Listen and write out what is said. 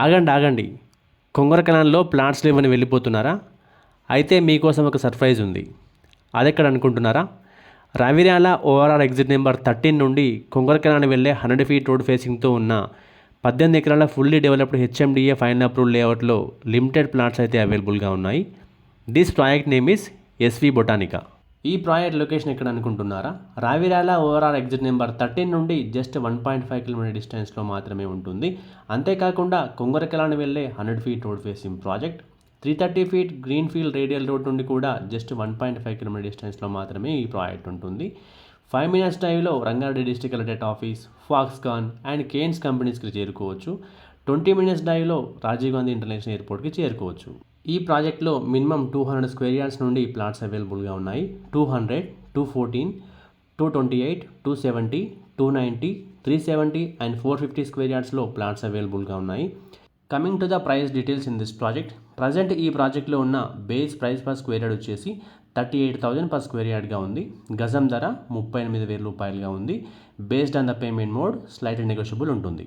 ఆగండి ఆగండి, కొంగరకలాన్లో ప్లాట్స్ లేవని వెళ్ళిపోతున్నారా? అయితే మీకోసం ఒక సర్ప్రైజ్ ఉంది. అదెక్కడ అనుకుంటున్నారా? రవిర్యాల ఓఆర్ఆర్ ఎగ్జిట్ నెంబర్ 13 నుండి కొంగరకలాన్ వెళ్ళే 100 ఫీట్ రోడ్ ఫేసింగ్తో ఉన్న 18 ఎకరాల fully developed HMDA final approved లేఅవుట్లో లిమిటెడ్ ప్లాట్స్ అయితే అవైలబుల్గా ఉన్నాయి. This project name is SV Botanica. ఈ ప్రాజెక్ట్ లొకేషన్ ఎక్కడ అనుకుంటున్నారా? రావిరాల ఓఆర్ఆర్ ఎగ్జిట్ నెంబర్ 13 నుండి జస్ట్ 1.5 కిలోమీటర్ డిస్టెన్స్లో మాత్రమే ఉంటుంది. అంతేకాకుండా కొంగరకలాన్ వెళ్ళే 100 feet road facing project, 330 feet green field radial road నుండి కూడా జస్ట్ 1.5 కిలోమీటర్ డిస్టెన్స్లో మాత్రమే ఈ ప్రాజెక్ట్ ఉంటుంది. 5 మినిట్స్ డ్రైవ్లో Rangareddy district collectorate office, Foxconn and Kaynes కంపెనీస్కి చేరుకోవచ్చు. 20 మినిట్స్ డ్రైవ్లో రాజీవ్ గాంధీ ఇంటర్నేషనల్ ఎయిర్పోర్ట్కి చేరుకోవచ్చు. ఈ ప్రాజెక్ట్లో మినిమం 200 స్క్వేర్ యార్డ్స్ నుండి ప్లాట్స్ అవైలబుల్గా ఉన్నాయి. 200, 214, 228, 270, 290, 370 అండ్ 450 స్క్వేర్ యార్డ్స్లో ప్లాట్స్ అవైలబుల్గా ఉన్నాయి. Coming to the price details in this project. Present ఈ ప్రాజెక్ట్లో ఉన్న base price per square yard వచ్చేసి 38,000 పర్ స్క్వేర్ యార్డ్గా ఉంది. గజం ధర 38,000 రూపాయలుగా ఉంది. Based on the payment mode slight negotiable ఉంటుంది.